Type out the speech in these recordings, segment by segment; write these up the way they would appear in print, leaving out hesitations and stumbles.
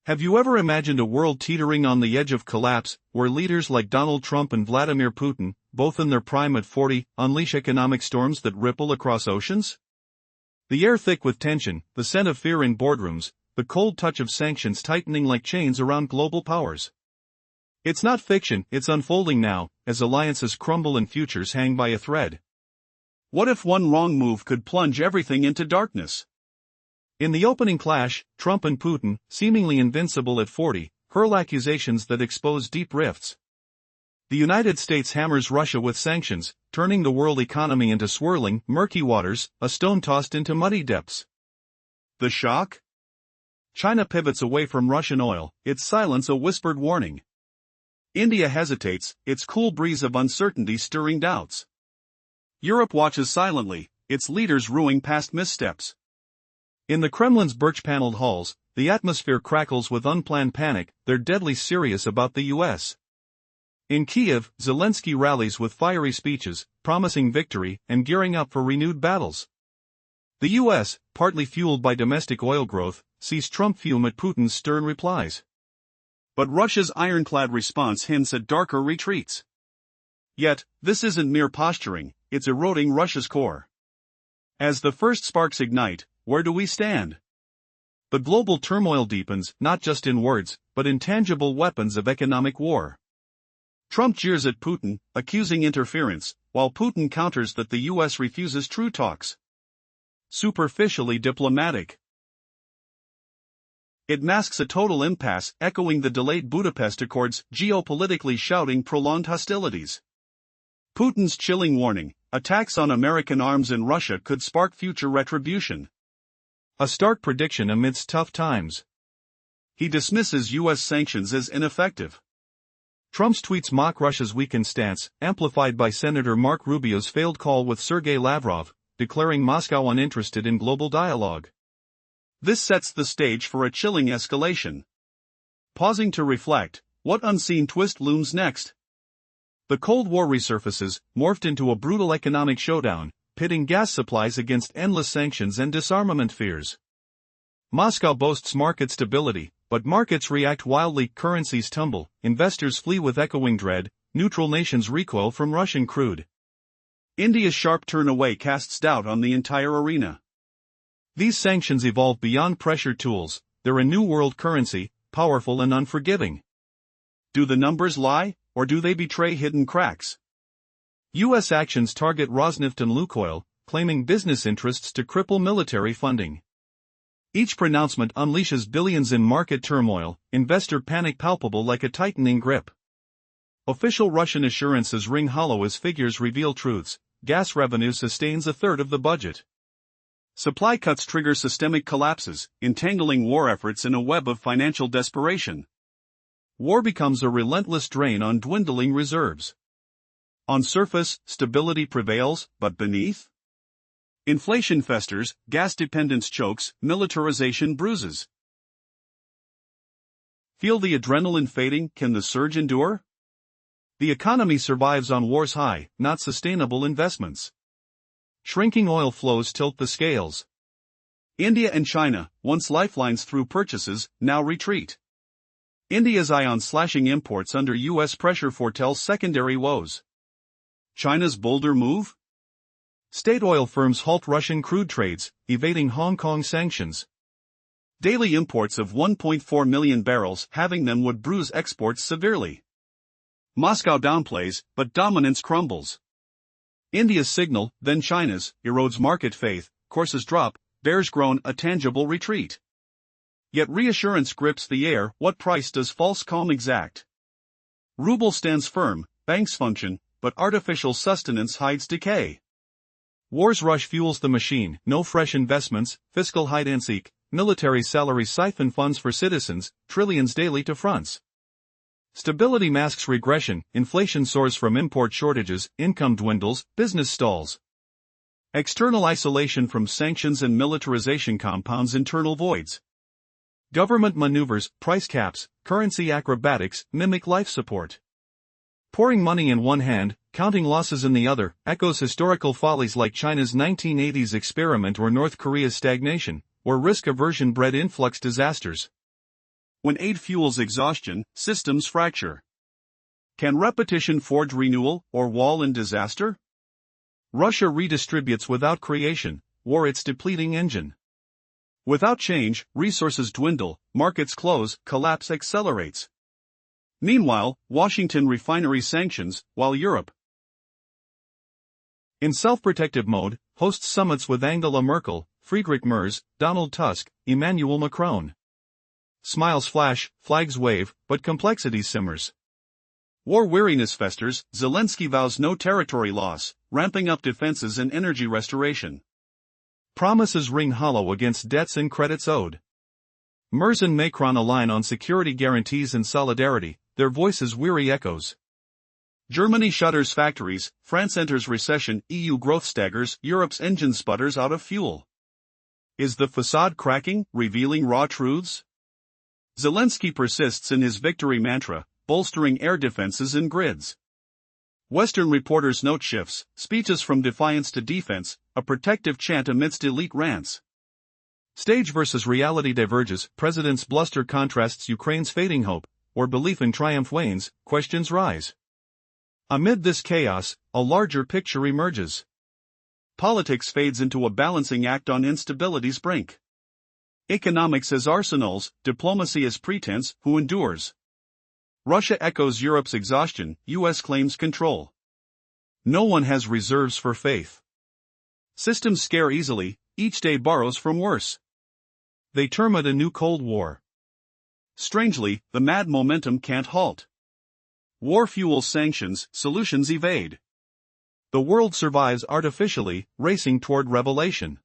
Have you ever imagined a world teetering on the edge of collapse, where leaders like Donald Trump and Vladimir Putin, both in their prime at 40, unleash economic storms that ripple across oceans? The air thick with tension, the scent of fear in boardrooms, the cold touch of sanctions tightening like chains around global powers. It's not fiction, it's unfolding now, as alliances crumble and futures hang by a thread. What if one wrong move could plunge everything into darkness? In the opening clash, Trump and Putin, seemingly invincible at 40, hurl accusations that expose deep rifts. The United States hammers Russia with sanctions, turning the world economy into swirling, murky waters, a stone tossed into muddy depths. The shock? China pivots away from Russian oil, its silence a whispered warning. India hesitates, its cool breeze of uncertainty stirring doubts. Europe watches silently, its leaders rueing past missteps. In the Kremlin's birch-paneled halls, the atmosphere crackles with unplanned panic, they're deadly serious about the U.S. In Kiev, Zelensky rallies with fiery speeches, promising victory and gearing up for renewed battles. The U.S., partly fueled by domestic oil growth, sees Trump fume at Putin's stern replies. But Russia's ironclad response hints at darker retreats. Yet, this isn't mere posturing, it's eroding Russia's core. As the first sparks ignite, where do we stand? The global turmoil deepens, not just in words, but in tangible weapons of economic war. Trump jeers at Putin, accusing interference, while Putin counters that the U.S. refuses true talks. Superficially diplomatic. It masks a total impasse, echoing the delayed Budapest Accords, geopolitically shouting prolonged hostilities. Putin's chilling warning, attacks on American arms in Russia could spark future retribution. A stark prediction amidst tough times. He dismisses U.S. sanctions as ineffective. Trump's tweets mock Russia's weakened stance, amplified by Senator Marco Rubio's failed call with Sergei Lavrov, declaring Moscow uninterested in global dialogue. This sets the stage for a chilling escalation. Pausing to reflect, what unseen twist looms next? The Cold War resurfaces, morphed into a brutal economic showdown, pitting gas supplies against endless sanctions and disarmament fears. Moscow boasts market stability, but markets react wildly, currencies tumble, investors flee with echoing dread, neutral nations recoil from Russian crude. India's sharp turn away casts doubt on the entire arena. These sanctions evolve beyond pressure tools, they're a new world currency, powerful and unforgiving. Do the numbers lie, or do they betray hidden cracks? U.S. actions target Rosneft and Lukoil, claiming business interests to cripple military funding. Each pronouncement unleashes billions in market turmoil, investor panic palpable like a tightening grip. Official Russian assurances ring hollow as figures reveal truths. Gas revenue sustains a third of the budget. Supply cuts trigger systemic collapses, entangling war efforts in a web of financial desperation. War becomes a relentless drain on dwindling reserves. On surface, stability prevails, but beneath? Inflation festers, gas dependence chokes, militarization bruises. Feel the adrenaline fading, can the surge endure? The economy survives on war's high, not sustainable investments. Shrinking oil flows tilt the scales. India and China, once lifelines through purchases, now retreat. India's eye on slashing imports under U.S. pressure foretells secondary woes. China's bolder move? State oil firms halt Russian crude trades, evading Hong Kong sanctions. Daily imports of 1.4 million barrels, having them would bruise exports severely. Moscow downplays, but dominance crumbles. India's signal, then China's, erodes market faith, courses drop, bears groan a tangible retreat. Yet reassurance grips the air, what price does false calm exact? Ruble stands firm, banks function, but artificial sustenance hides decay. War's rush fuels the machine, no fresh investments, fiscal hide-and-seek, military salaries siphon funds for citizens, trillions daily to fronts. Stability masks regression, inflation soars from import shortages, income dwindles, business stalls. External isolation from sanctions and militarization compounds internal voids. Government maneuvers, price caps, currency acrobatics, mimic life support. Pouring money in one hand, counting losses in the other, echoes historical follies like China's 1980s experiment or North Korea's stagnation, where risk aversion bred influx disasters. When aid fuels exhaustion, systems fracture. Can repetition forge renewal, or wall in disaster? Russia redistributes without creation, war its depleting engine. Without change, resources dwindle, markets close, collapse accelerates. Meanwhile, Washington refinery sanctions, while Europe, in self-protective mode, hosts summits with Angela Merkel, Friedrich Merz, Donald Tusk, Emmanuel Macron. Smiles flash, flags wave, but complexity simmers. War weariness festers, Zelensky vows no territory loss, ramping up defenses and energy restoration. Promises ring hollow against debts and credits owed. Merz and Macron align on security guarantees and solidarity, their voices weary echoes. Germany shutters factories, France enters recession, EU growth staggers, Europe's engine sputters out of fuel. Is the facade cracking, revealing raw truths? Zelensky persists in his victory mantra, bolstering air defenses and grids. Western reporters note shifts, speeches from defiance to defense, a protective chant amidst elite rants. Stage versus reality diverges, president's bluster contrasts Ukraine's fading hope, or belief in triumph wanes, questions rise. Amid this chaos, a larger picture emerges. Politics fades into a balancing act on instability's brink. Economics as arsenals, diplomacy as pretense, who endures? Russia echoes Europe's exhaustion, US claims control. No one has reserves for faith. Systems scare easily, each day borrows from worse. They term it a new Cold War. Strangely, the mad momentum can't halt. War fuels sanctions, solutions evade. The world survives artificially, racing toward revelation.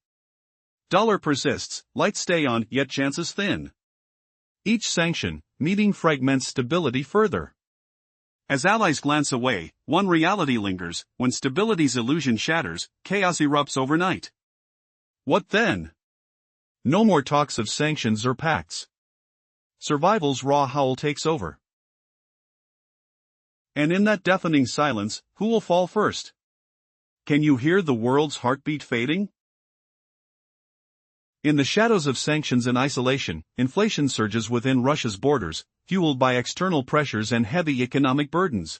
Dollar persists, lights stay on, yet chances thin. Each sanction, meeting fragments stability further. As allies glance away, one reality lingers: when stability's illusion shatters, chaos erupts overnight. What then? No more talks of sanctions or pacts. Survival's raw howl takes over. And in that deafening silence, who will fall first? Can you hear the world's heartbeat fading? In the shadows of sanctions and isolation, inflation surges within Russia's borders, fueled by external pressures and heavy economic burdens.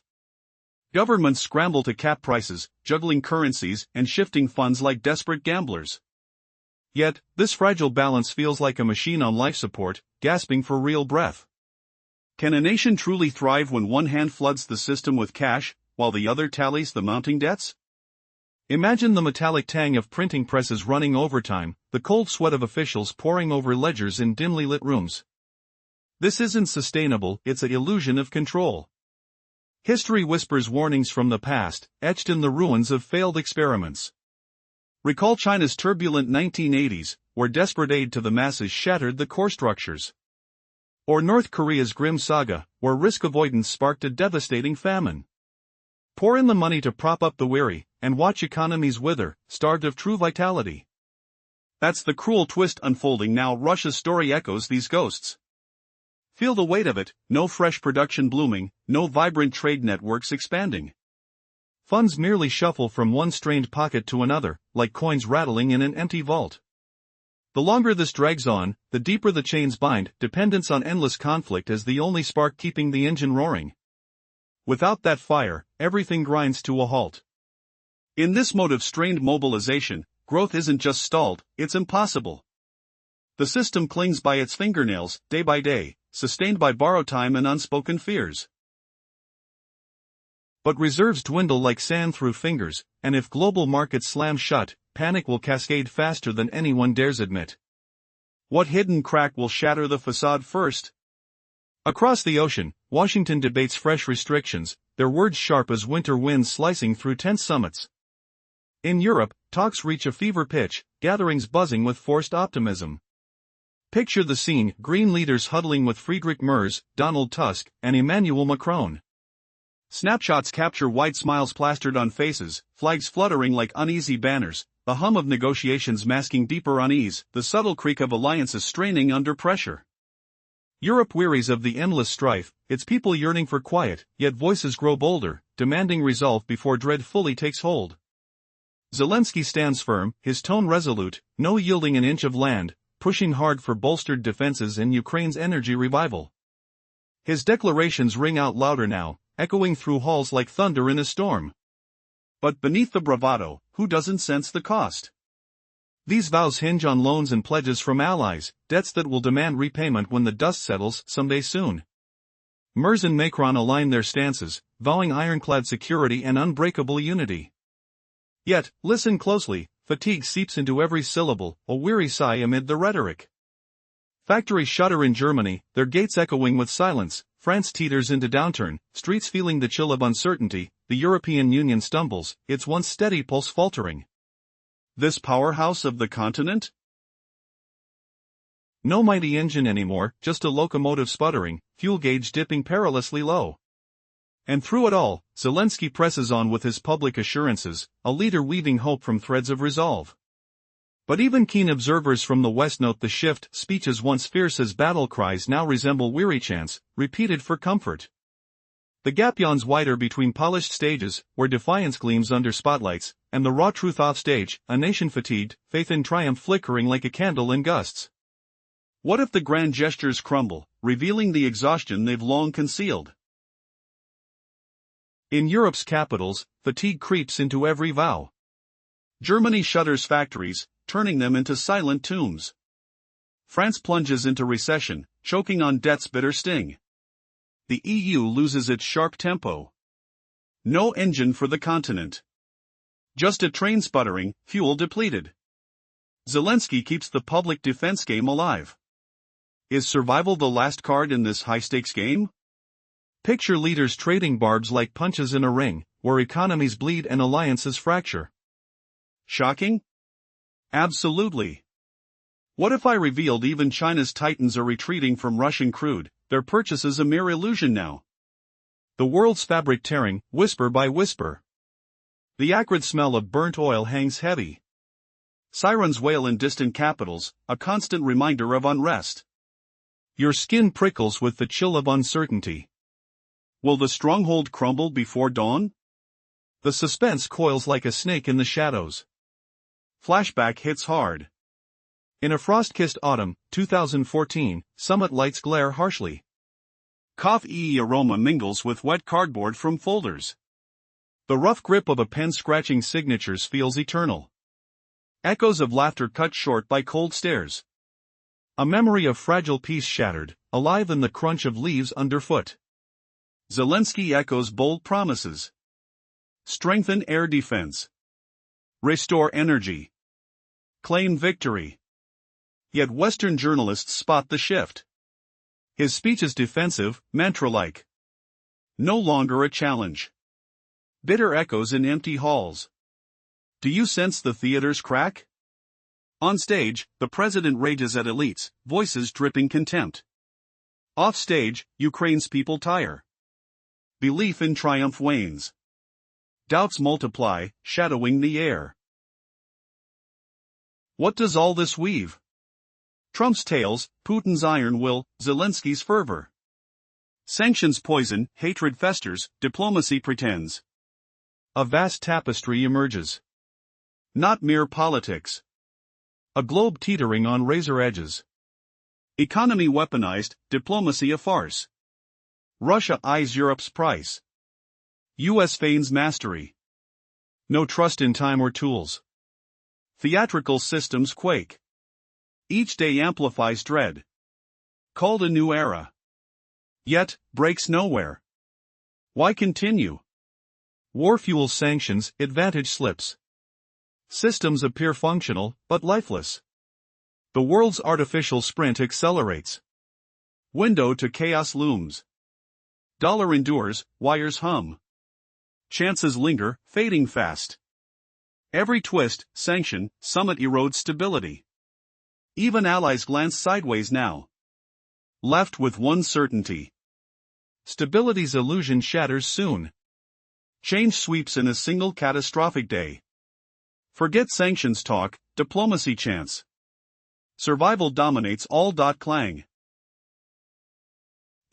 Governments scramble to cap prices, juggling currencies and shifting funds like desperate gamblers. Yet, this fragile balance feels like a machine on life support, gasping for real breath. Can a nation truly thrive when one hand floods the system with cash, while the other tallies the mounting debts? Imagine the metallic tang of printing presses running overtime, the cold sweat of officials poring over ledgers in dimly lit rooms. This isn't sustainable, it's an illusion of control. History whispers warnings from the past, etched in the ruins of failed experiments. Recall China's turbulent 1980s, where desperate aid to the masses shattered the core structures. Or North Korea's grim saga, where risk avoidance sparked a devastating famine. Pour in the money to prop up the weary, and watch economies wither, starved of true vitality. That's the cruel twist unfolding now. Russia's story echoes these ghosts. Feel the weight of it: no fresh production blooming, no vibrant trade networks expanding. Funds merely shuffle from one strained pocket to another, like coins rattling in an empty vault. The longer this drags on, the deeper the chains bind, dependence on endless conflict as the only spark keeping the engine roaring. Without that fire, everything grinds to a halt. In this mode of strained mobilization, growth isn't just stalled, it's impossible. The system clings by its fingernails, day by day, sustained by borrowed time and unspoken fears. But reserves dwindle like sand through fingers, and if global markets slam shut, panic will cascade faster than anyone dares admit. What hidden crack will shatter the facade first? Across the ocean, Washington debates fresh restrictions, their words sharp as winter winds slicing through tense summits. In Europe, talks reach a fever pitch, gatherings buzzing with forced optimism. Picture the scene: green leaders huddling with Friedrich Merz, Donald Tusk, and Emmanuel Macron. Snapshots capture white smiles plastered on faces, flags fluttering like uneasy banners, the hum of negotiations masking deeper unease, the subtle creak of alliances straining under pressure. Europe wearies of the endless strife, its people yearning for quiet, yet voices grow bolder, demanding resolve before dread fully takes hold. Zelensky stands firm, his tone resolute: no yielding an inch of land, pushing hard for bolstered defenses and Ukraine's energy revival. His declarations ring out louder now, echoing through halls like thunder in a storm. But beneath the bravado, who doesn't sense the cost? These vows hinge on loans and pledges from allies, debts that will demand repayment when the dust settles someday soon. Merz and Macron align their stances, vowing ironclad security and unbreakable unity. Yet, listen closely, fatigue seeps into every syllable, a weary sigh amid the rhetoric. Factories shudder in Germany, their gates echoing with silence. France teeters into downturn, streets feeling the chill of uncertainty. The European Union stumbles, its once steady pulse faltering. This powerhouse of the continent? No mighty engine anymore, just a locomotive sputtering, fuel gauge dipping perilously low. And through it all, Zelensky presses on with his public assurances, a leader weaving hope from threads of resolve. But even keen observers from the West note the shift. Speeches once fierce as battle cries now resemble weary chants, repeated for comfort. The gap yawns wider between polished stages, where defiance gleams under spotlights, and the raw truth offstage, a nation fatigued, faith in triumph flickering like a candle in gusts. What if the grand gestures crumble, revealing the exhaustion they've long concealed? In Europe's capitals, fatigue creeps into every vow. Germany shutters factories, turning them into silent tombs. France plunges into recession, choking on debt's bitter sting. The EU loses its sharp tempo. No engine for the continent. Just a train sputtering, fuel depleted. Zelensky keeps the public defense game alive. Is survival the last card in this high-stakes game? Picture leaders trading barbs like punches in a ring, where economies bleed and alliances fracture. Shocking? Absolutely. What if I revealed even China's titans are retreating from Russian crude, their purchases a mere illusion now? The world's fabric tearing, whisper by whisper. The acrid smell of burnt oil hangs heavy. Sirens wail in distant capitals, a constant reminder of unrest. Your skin prickles with the chill of uncertainty. Will the stronghold crumble before dawn? The suspense coils like a snake in the shadows. Flashback hits hard. In a frost-kissed autumn, 2014, summit lights glare harshly. Coffee aroma mingles with wet cardboard from folders. The rough grip of a pen scratching signatures feels eternal. Echoes of laughter cut short by cold stares. A memory of fragile peace shattered, alive in the crunch of leaves underfoot. Zelensky echoes bold promises. Strengthen air defense. Restore energy. Claim victory. Yet Western journalists spot the shift. His speech is defensive, mantra-like. No longer a challenge. Bitter echoes in empty halls. Do you sense the theater's crack? On stage, the president rages at elites, voices dripping contempt. Off stage, Ukraine's people tire. Belief in triumph wanes. Doubts multiply, shadowing the air. What does all this weave? Trump's tales, Putin's iron will, Zelensky's fervor. Sanctions poison, hatred festers, diplomacy pretends. A vast tapestry emerges. Not mere politics. A globe teetering on razor edges. Economy weaponized, diplomacy a farce. Russia eyes Europe's price. US feigns mastery. No trust in time or tools. Theatrical systems quake. Each day amplifies dread. Called a new era. Yet, breaks nowhere. Why continue? War fuels sanctions, advantage slips. Systems appear functional, but lifeless. The world's artificial sprint accelerates. Window to chaos looms. Dollar endures, wires hum. Chances linger, fading fast. Every twist, sanction, summit erodes stability. Even allies glance sideways now. Left with one certainty. Stability's illusion shatters soon. Change sweeps in a single catastrophic day. Forget sanctions talk, diplomacy chants. Survival dominates all. Clang.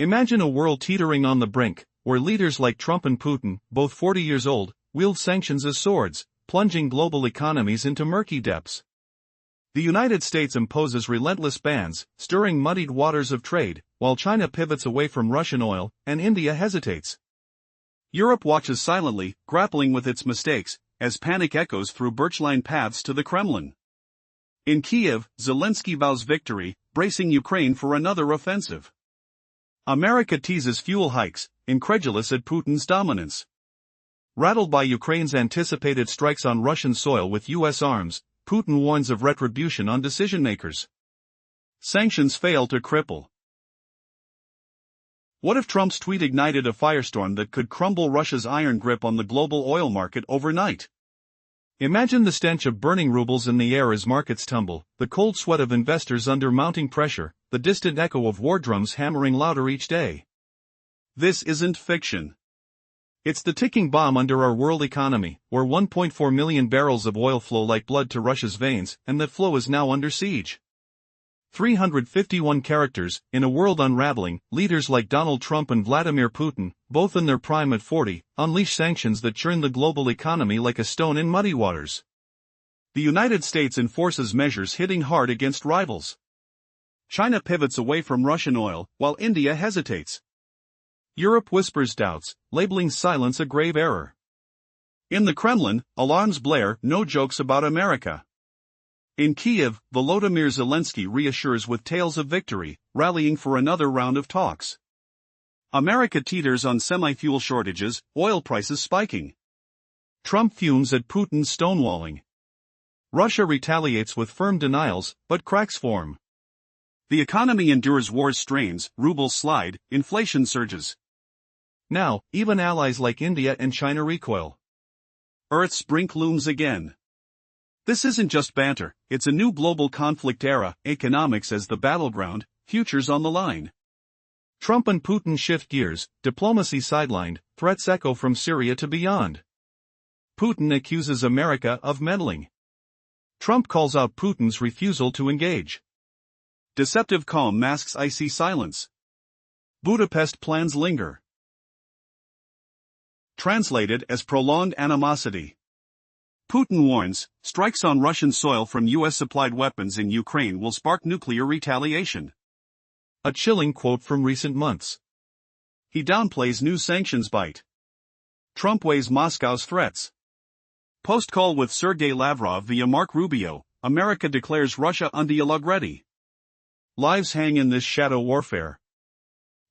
Imagine a world teetering on the brink, where leaders like Trump and Putin, both 40 years old, wield sanctions as swords, plunging global economies into murky depths. The United States imposes relentless bans, stirring muddied waters of trade, while China pivots away from Russian oil, and India hesitates. Europe watches silently, grappling with its mistakes, as panic echoes through birch-lined paths to the Kremlin. In Kiev, Zelensky vows victory, bracing Ukraine for another offensive. America teases fuel hikes, incredulous at Putin's dominance. Rattled by Ukraine's anticipated strikes on Russian soil with U.S. arms, Putin warns of retribution on decision-makers. Sanctions fail to cripple. What if Trump's tweet ignited a firestorm that could crumble Russia's iron grip on the global oil market overnight? Imagine the stench of burning rubles in the air as markets tumble, the cold sweat of investors under mounting pressure, the distant echo of war drums hammering louder each day. This isn't fiction. It's the ticking bomb under our world economy, where 1.4 million barrels of oil flow like blood to Russia's veins, and that flow is now under siege. 351 characters, in a world unraveling, leaders like Donald Trump and Vladimir Putin, both in their prime at 40, unleash sanctions that churn the global economy like a stone in muddy waters. The United States enforces measures hitting hard against rivals. China pivots away from Russian oil, while India hesitates. Europe whispers doubts, labeling silence a grave error. In the Kremlin, alarms blare, no jokes about America. In Kiev, Volodymyr Zelensky reassures with tales of victory, rallying for another round of talks. America teeters on semi-fuel shortages, oil prices spiking. Trump fumes at Putin's stonewalling. Russia retaliates with firm denials, but cracks form. The economy endures war's strains, rubles slide, inflation surges. Now, even allies like India and China recoil. Earth's brink looms again. This isn't just banter, it's a new global conflict era, economics as the battleground, futures on the line. Trump and Putin shift gears, diplomacy sidelined, threats echo from Syria to beyond. Putin accuses America of meddling. Trump calls out Putin's refusal to engage. Deceptive calm masks icy silence. Budapest plans linger. Translated as prolonged animosity. Putin warns, strikes on Russian soil from U.S.-supplied weapons in Ukraine will spark nuclear retaliation. A chilling quote from recent months. He downplays new sanctions bite. Trump weighs Moscow's threats. Post-call with Sergei Lavrov via Mark Rubio, America declares Russia undialogue ready. Lives hang in this shadow warfare.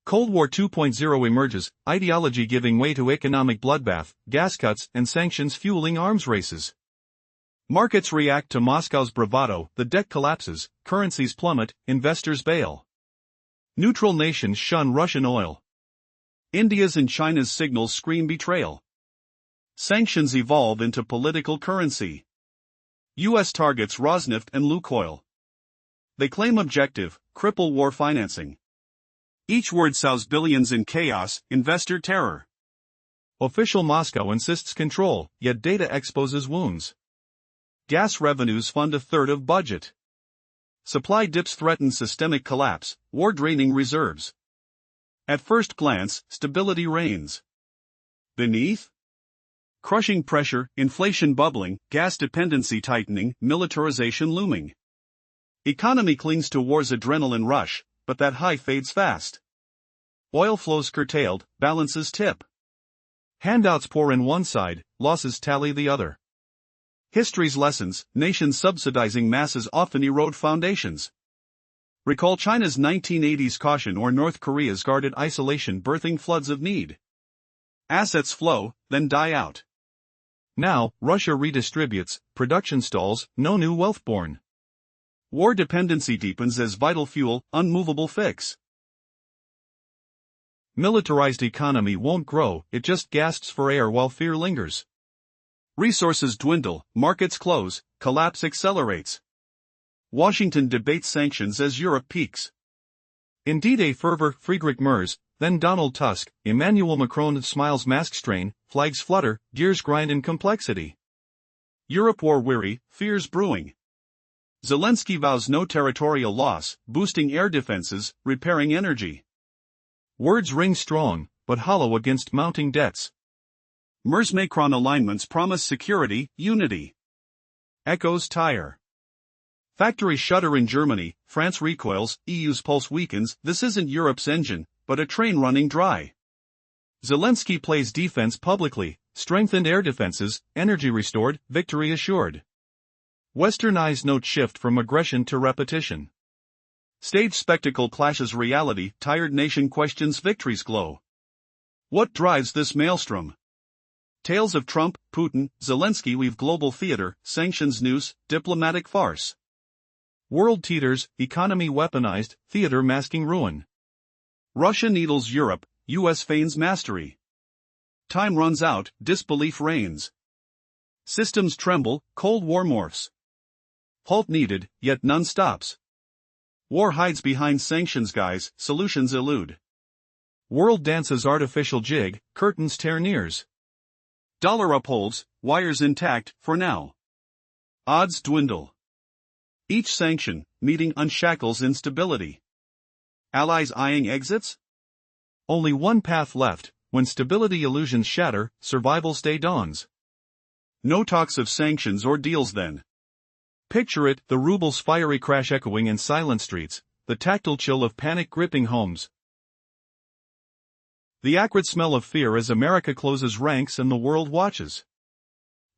Cold War 2.0 emerges, ideology giving way to economic bloodbath, gas cuts and sanctions fueling arms races. Markets react to Moscow's bravado, the debt collapses, currencies plummet, investors bail. Neutral nations shun Russian oil. India's and China's signals scream betrayal. Sanctions evolve into political currency. U.S. targets Rosneft and Lukoil. They claim objective, cripple war financing. Each word sows billions in chaos, investor terror. Official Moscow insists control, yet data exposes wounds. Gas revenues fund a third of budget. Supply dips threaten systemic collapse, war draining reserves. At first glance, stability reigns. Beneath? Crushing pressure, inflation bubbling, gas dependency tightening, militarization looming. Economy clings to war's adrenaline rush, but that high fades fast. Oil flows curtailed, balances tip. Handouts pour in one side, losses tally the other. History's lessons, nations subsidizing masses often erode foundations. Recall China's 1980s caution or North Korea's guarded isolation birthing floods of need. Assets flow, then die out. Now, Russia redistributes, production stalls, no new wealth born. War dependency deepens as vital fuel, unmovable fix. Militarized economy won't grow, it just gasps for air while fear lingers. Resources dwindle, markets close, collapse accelerates. Washington debates sanctions as Europe peaks. In D-Day fervor, Friedrich Merz, then Donald Tusk, Emmanuel Macron smiles mask strain, flags flutter, gears grind in complexity. Europe war-weary, fears brewing. Zelensky vows no territorial loss, boosting air defenses, repairing energy. Words ring strong, but hollow against mounting debts. Merz-Macron alignments promise security, unity. Echoes tire. Factories shutter in Germany, France recoils, EU's pulse weakens. This isn't Europe's engine, but a train running dry. Zelensky plays defense publicly, strengthened air defenses, energy restored, victory assured. Western eyes note shift from aggression to repetition. Stage spectacle clashes reality, tired nation questions victory's glow. What drives this maelstrom? Tales of Trump, Putin, Zelensky weave global theater, sanctions noose, diplomatic farce. World teeters, economy weaponized, theater masking ruin. Russia needles Europe, US feigns mastery. Time runs out, disbelief reigns. Systems tremble, Cold War morphs. Halt needed, yet none stops. War hides behind sanctions guise, solutions elude. World dances artificial jig, curtains tear nears. Dollar upholds, wires intact, for now. Odds dwindle. Each sanction, meeting unshackles instability. Allies eyeing exits? Only one path left, when stability illusions shatter, survival's day dawns. No talks of sanctions or deals then. Picture it, the ruble's fiery crash echoing in silent streets, the tactile chill of panic gripping homes. The acrid smell of fear as America closes ranks and the world watches.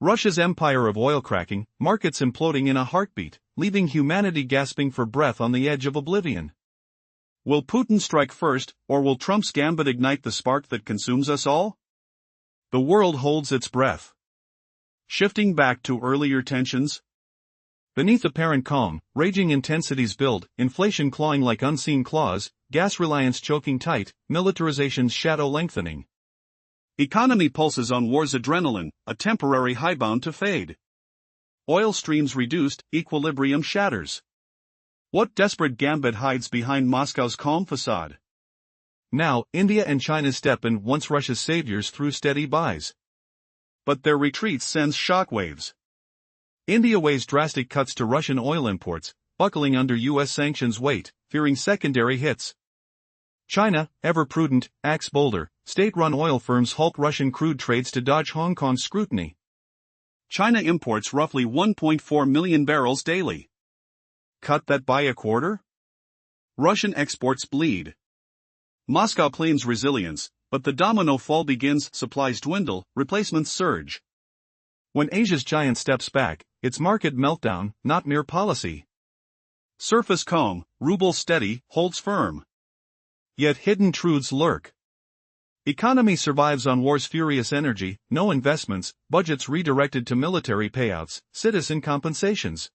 Russia's empire of oil cracking, markets imploding in a heartbeat, leaving humanity gasping for breath on the edge of oblivion. Will Putin strike first, or will Trump's gambit ignite the spark that consumes us all? The world holds its breath. Shifting back to earlier tensions. Beneath apparent calm, raging intensities build, inflation clawing like unseen claws, gas reliance choking tight, militarization's shadow lengthening. Economy pulses on war's adrenaline, a temporary high bound to fade. Oil streams reduced, equilibrium shatters. What desperate gambit hides behind Moscow's calm facade? Now, India and China step in, once Russia's saviors through steady buys. But their retreat sends shockwaves. India weighs drastic cuts to Russian oil imports, buckling under U.S. sanctions weight, fearing secondary hits. China, ever prudent, acts bolder. State-run oil firms halt Russian crude trades to dodge Hong Kong's scrutiny. China imports roughly 1.4 million barrels daily. Cut that by a quarter? Russian exports bleed. Moscow claims resilience, but the domino fall begins, supplies dwindle, replacements surge. When Asia's giant steps back, it's market meltdown, not mere policy. Surface calm, ruble steady, holds firm. Yet hidden truths lurk. Economy survives on war's furious energy, no investments, budgets redirected to military payouts, citizen compensations.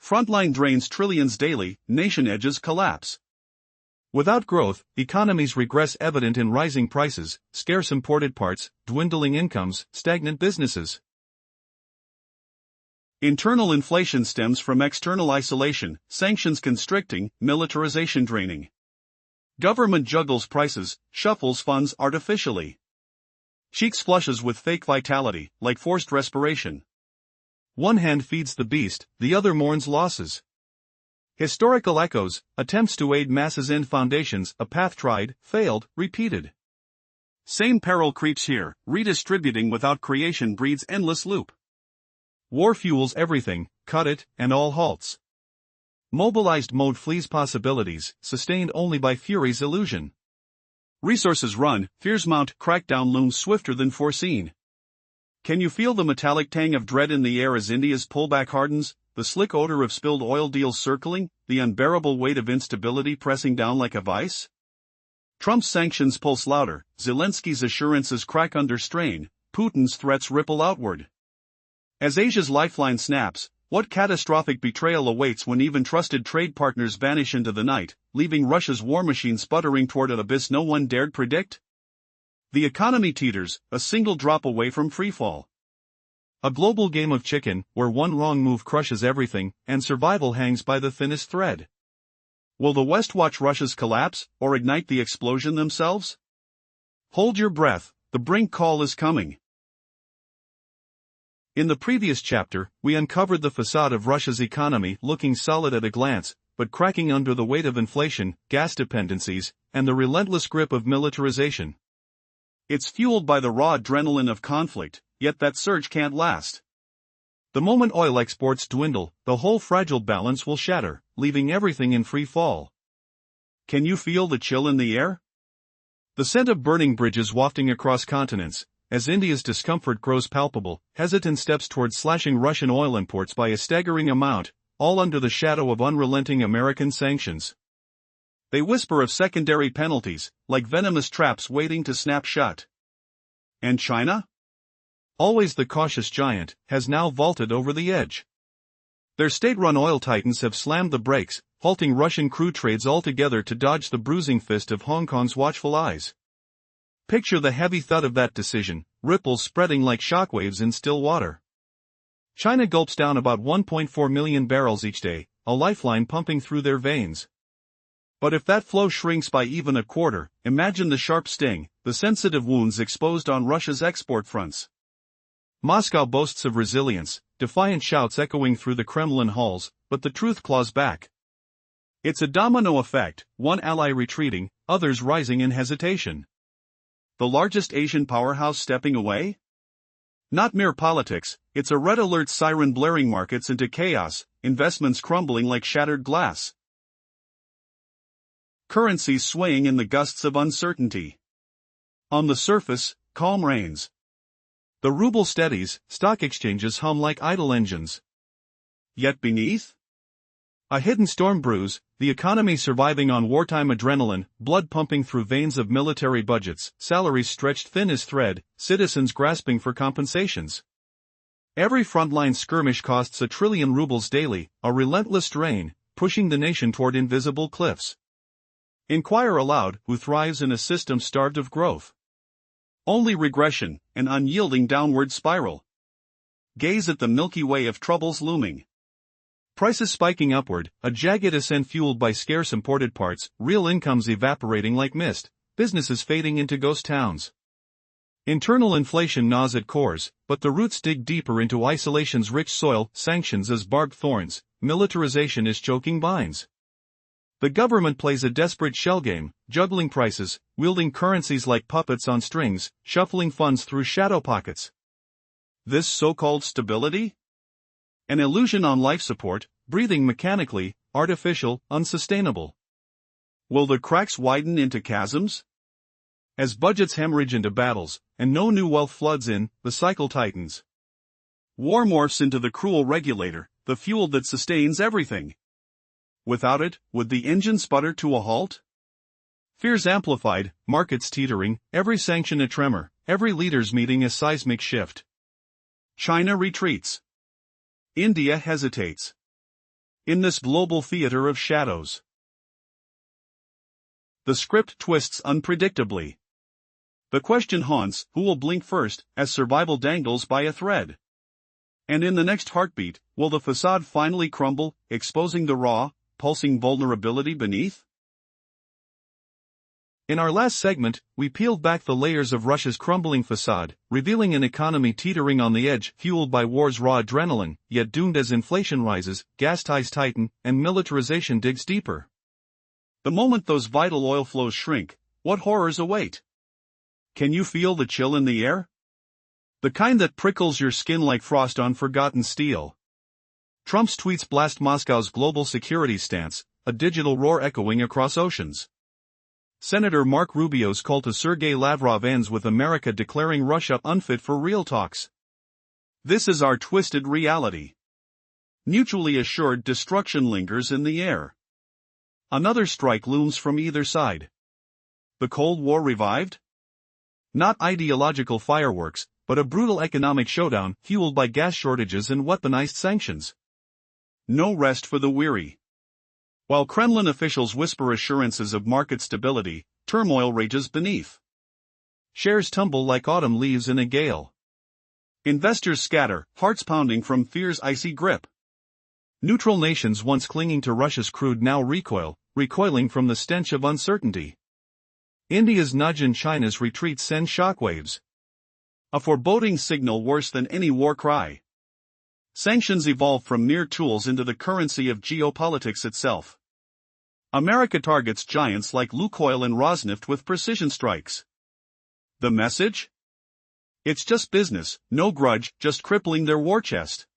Frontline drains trillions daily, nation edges collapse. Without growth, economies regress evident in rising prices, scarce imported parts, dwindling incomes, stagnant businesses. Internal inflation stems from external isolation, sanctions constricting, militarization draining. Government juggles prices, shuffles funds artificially. Cheeks flushes with fake vitality, like forced respiration. One hand feeds the beast, the other mourns losses. Historical echoes, attempts to aid masses end foundations, a path tried, failed, repeated. Same peril creeps here, redistributing without creation breeds endless loop. War fuels everything, cut it, and all halts. Mobilized mode flees possibilities, sustained only by fury's illusion. Resources run, fears mount, crackdown looms swifter than foreseen. Can you feel the metallic tang of dread in the air as India's pullback hardens, the slick odor of spilled oil deals circling, the unbearable weight of instability pressing down like a vice? Trump's sanctions pulse louder, Zelensky's assurances crack under strain, Putin's threats ripple outward. As Asia's lifeline snaps, what catastrophic betrayal awaits when even trusted trade partners vanish into the night, leaving Russia's war machine sputtering toward an abyss no one dared predict? The economy teeters, a single drop away from freefall. A global game of chicken, where one wrong move crushes everything, and survival hangs by the thinnest thread. Will the West watch Russia's collapse, or ignite the explosion themselves? Hold your breath, the brink call is coming. In the previous chapter, we uncovered the facade of Russia's economy looking solid at a glance, but cracking under the weight of inflation, gas dependencies, and the relentless grip of militarization. It's fueled by the raw adrenaline of conflict, yet that surge can't last. The moment oil exports dwindle, the whole fragile balance will shatter, leaving everything in free fall. Can you feel the chill in the air? The scent of burning bridges wafting across continents, as India's discomfort grows palpable, hesitant steps towards slashing Russian oil imports by a staggering amount, all under the shadow of unrelenting American sanctions. They whisper of secondary penalties, like venomous traps waiting to snap shut. And China? Always the cautious giant, has now vaulted over the edge. Their state-run oil titans have slammed the brakes, halting Russian crude trades altogether to dodge the bruising fist of Hong Kong's watchful eyes. Picture the heavy thud of that decision, ripples spreading like shockwaves in still water. China gulps down about 1.4 million barrels each day, a lifeline pumping through their veins. But if that flow shrinks by even a quarter, imagine the sharp sting, the sensitive wounds exposed on Russia's export fronts. Moscow boasts of resilience, defiant shouts echoing through the Kremlin halls, but the truth claws back. It's a domino effect, one ally retreating, others rising in hesitation. The largest Asian powerhouse stepping away? Not mere politics, it's a red alert siren blaring markets into chaos, investments crumbling like shattered glass. Currencies swaying in the gusts of uncertainty. On the surface, calm reigns. The ruble steadies, stock exchanges hum like idle engines. Yet beneath? A hidden storm brews, the economy surviving on wartime adrenaline, blood pumping through veins of military budgets, salaries stretched thin as thread, citizens grasping for compensations. Every frontline skirmish costs 1 trillion rubles daily, a relentless drain, pushing the nation toward invisible cliffs. Inquire aloud, who thrives in a system starved of growth? Only regression, an unyielding downward spiral. Gaze at the Milky Way of troubles looming. Prices spiking upward, a jagged ascent fueled by scarce imported parts, real incomes evaporating like mist, businesses fading into ghost towns. Internal inflation gnaws at cores, but the roots dig deeper into isolation's rich soil, sanctions as barbed thorns, militarization is choking vines. The government plays a desperate shell game, juggling prices, wielding currencies like puppets on strings, shuffling funds through shadow pockets. This so-called stability? An illusion on life support, breathing mechanically, artificial, unsustainable. Will the cracks widen into chasms? As budgets hemorrhage into battles, and no new wealth floods in, the cycle tightens. War morphs into the cruel regulator, the fuel that sustains everything. Without it, would the engine sputter to a halt? Fears amplified, markets teetering, every sanction a tremor, every leader's meeting a seismic shift. China retreats. India hesitates. In this global theater of shadows, the script twists unpredictably. The question haunts, who will blink first, as survival dangles by a thread? And in the next heartbeat, will the facade finally crumble, exposing the raw, pulsing vulnerability beneath? In our last segment, we peeled back the layers of Russia's crumbling facade, revealing an economy teetering on the edge, fueled by war's raw adrenaline, yet doomed as inflation rises, gas ties tighten, and militarization digs deeper. The moment those vital oil flows shrink, what horrors await? Can you feel the chill in the air? The kind that prickles your skin like frost on forgotten steel. Trump's tweets blast Moscow's global security stance, a digital roar echoing across oceans. Senator Marco Rubio's call to Sergei Lavrov ends with America declaring Russia unfit for real talks. This is our twisted reality. Mutually assured destruction lingers in the air. Another strike looms from either side. The Cold War revived? Not ideological fireworks, but a brutal economic showdown fueled by gas shortages and weaponized sanctions. No rest for the weary. While Kremlin officials whisper assurances of market stability, turmoil rages beneath. Shares tumble like autumn leaves in a gale. Investors scatter, hearts pounding from fear's icy grip. Neutral nations once clinging to Russia's crude now recoiling from the stench of uncertainty. India's nudge and China's retreat send shockwaves. A foreboding signal worse than any war cry. Sanctions evolve from mere tools into the currency of geopolitics itself. America targets giants like Lukoil and Rosneft with precision strikes. The message? It's just business, no grudge, just crippling their war chest.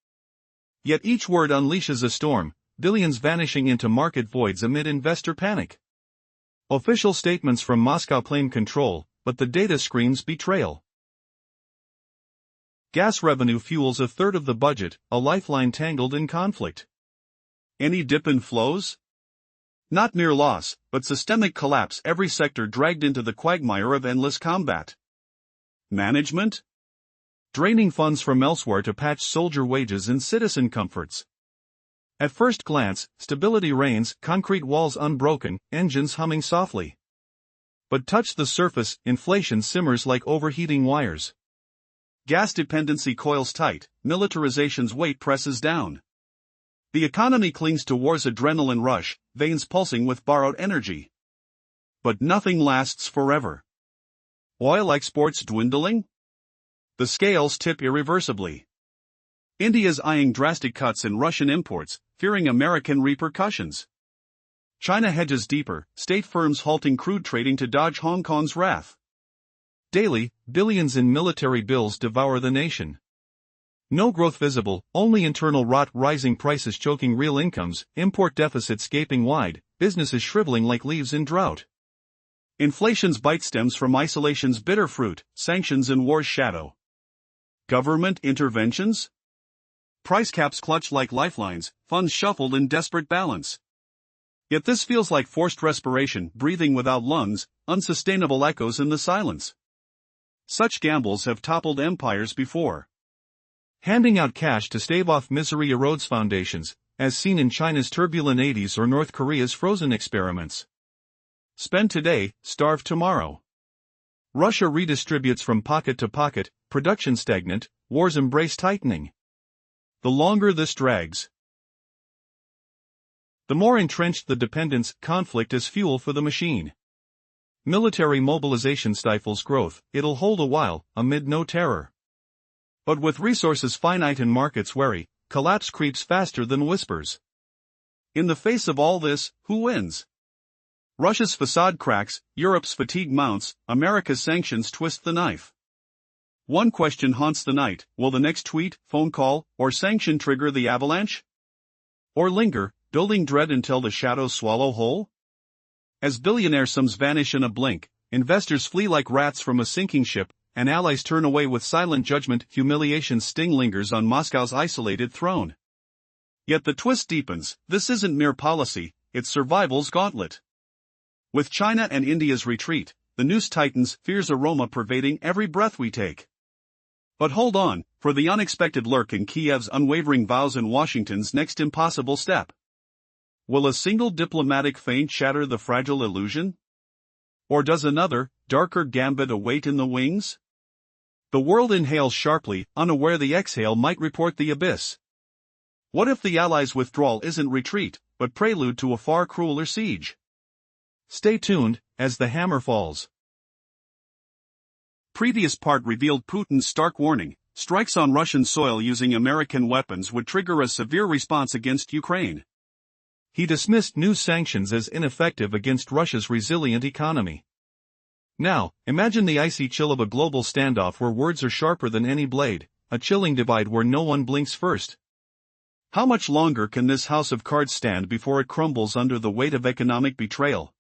Yet each word unleashes a storm, billions vanishing into market voids amid investor panic. Official statements from Moscow claim control, but the data screams betrayal. Gas revenue fuels a third of the budget, a lifeline tangled in conflict. Any dip in flows? Not mere loss, but systemic collapse, every sector dragged into the quagmire of endless combat. Management? Draining funds from elsewhere to patch soldier wages and citizen comforts. At first glance, stability reigns, concrete walls unbroken, engines humming softly. But touch the surface, inflation simmers like overheating wires. Gas dependency coils tight, militarization's weight presses down. The economy clings to war's adrenaline rush, veins pulsing with borrowed energy. But nothing lasts forever. Oil exports dwindling? The scales tip irreversibly. India's eyeing drastic cuts in Russian imports, fearing American repercussions. China hedges deeper, state firms halting crude trading to dodge Hong Kong's wrath. Daily, billions in military bills devour the nation. No growth visible, only internal rot, rising prices choking real incomes, import deficits gaping wide, businesses shriveling like leaves in drought. Inflation's bite stems from isolation's bitter fruit, sanctions in war's shadow. Government interventions? Price caps clutch like lifelines, funds shuffled in desperate balance. Yet this feels like forced respiration, breathing without lungs, unsustainable echoes in the silence. Such gambles have toppled empires before. Handing out cash to stave off misery erodes foundations, as seen in China's turbulent 80s or North Korea's frozen experiments. Spend today, starve tomorrow. Russia redistributes from pocket to pocket, production stagnant, wars embrace tightening. The longer this drags, the more entrenched the dependence, conflict is fuel for the machine. Military mobilization stifles growth, it'll hold a while, amid no terror. But with resources finite and markets wary, collapse creeps faster than whispers. In the face of all this, who wins? Russia's facade cracks, Europe's fatigue mounts, America's sanctions twist the knife. One question haunts the night: will the next tweet, phone call, or sanction trigger the avalanche? Or linger, building dread until the shadows swallow whole? As billionaire sums vanish in a blink, investors flee like rats from a sinking ship, and allies turn away with silent judgment. Humiliation's sting lingers on Moscow's isolated throne. Yet the twist deepens. This isn't mere policy, it's survival's gauntlet. With China and India's retreat, the noose tightens, fear's aroma pervading every breath we take. But hold on, for the unexpected lurk in Kiev's unwavering vows and Washington's next impossible step. Will a single diplomatic feint shatter the fragile illusion? Or does another, darker gambit await in the wings? The world inhales sharply, unaware the exhale might report the abyss. What if the Allies' withdrawal isn't retreat, but prelude to a far crueler siege? Stay tuned, as the hammer falls. Previous part revealed Putin's stark warning: strikes on Russian soil using American weapons would trigger a severe response against Ukraine. He dismissed new sanctions as ineffective against Russia's resilient economy. Now, imagine the icy chill of a global standoff where words are sharper than any blade, a chilling divide where no one blinks first. How much longer can this house of cards stand before it crumbles under the weight of economic betrayal?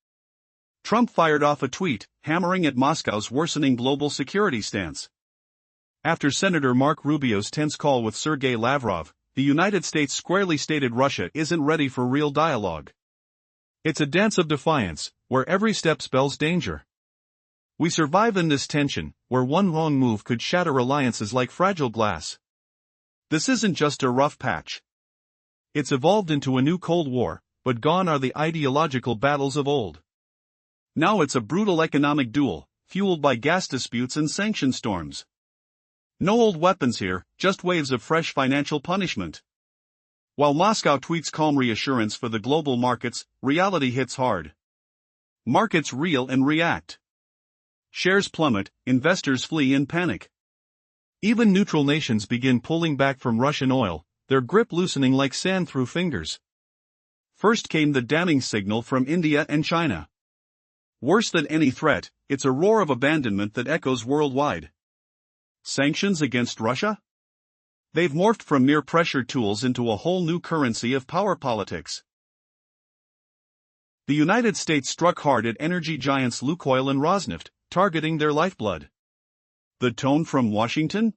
Trump fired off a tweet, hammering at Moscow's worsening global security stance. After Senator Marco Rubio's tense call with Sergei Lavrov, the United States squarely stated Russia isn't ready for real dialogue. It's a dance of defiance, where every step spells danger. We survive in this tension, where one wrong move could shatter alliances like fragile glass. This isn't just a rough patch. It's evolved into a new Cold War, but gone are the ideological battles of old. Now it's a brutal economic duel, fueled by gas disputes and sanction storms. No old weapons here, just waves of fresh financial punishment. While Moscow tweets calm reassurance for the global markets, reality hits hard. Markets reel and react. Shares plummet, investors flee in panic. Even neutral nations begin pulling back from Russian oil, their grip loosening like sand through fingers. First came the damning signal from India and China. Worse than any threat, it's a roar of abandonment that echoes worldwide. Sanctions against Russia? They've morphed from mere pressure tools into a whole new currency of power politics. The United States struck hard at energy giants Lukoil and Rosneft, targeting their lifeblood. The tone from Washington?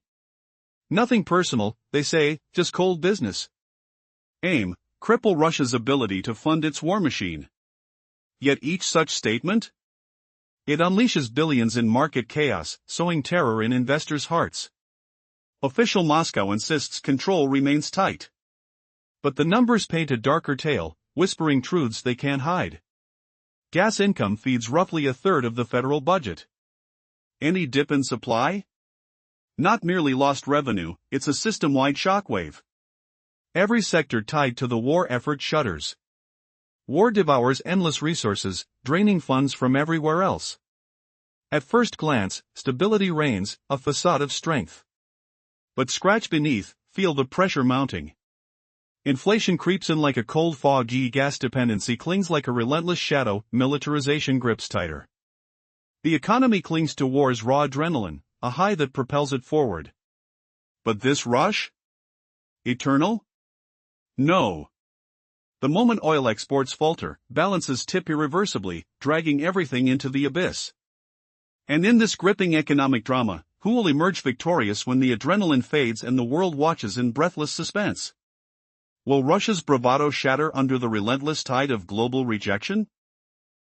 Nothing personal, they say, just cold business. Aim: cripple Russia's ability to fund its war machine. Yet each such statement? It unleashes billions in market chaos, sowing terror in investors' hearts. Official Moscow insists control remains tight. But the numbers paint a darker tale, whispering truths they can't hide. Gas income feeds roughly a third of the federal budget. Any dip in supply? Not merely lost revenue, it's a system-wide shockwave. Every sector tied to the war effort shudders. War devours endless resources, draining funds from everywhere else. At first glance, stability reigns, a facade of strength. But scratch beneath, feel the pressure mounting. Inflation creeps in like a cold fog, gas dependency clings like a relentless shadow, militarization grips tighter. The economy clings to war's raw adrenaline, a high that propels it forward. But this rush? Eternal? No. The moment oil exports falter, balances tip irreversibly, dragging everything into the abyss. And in this gripping economic drama, who will emerge victorious when the adrenaline fades and the world watches in breathless suspense? Will Russia's bravado shatter under the relentless tide of global rejection?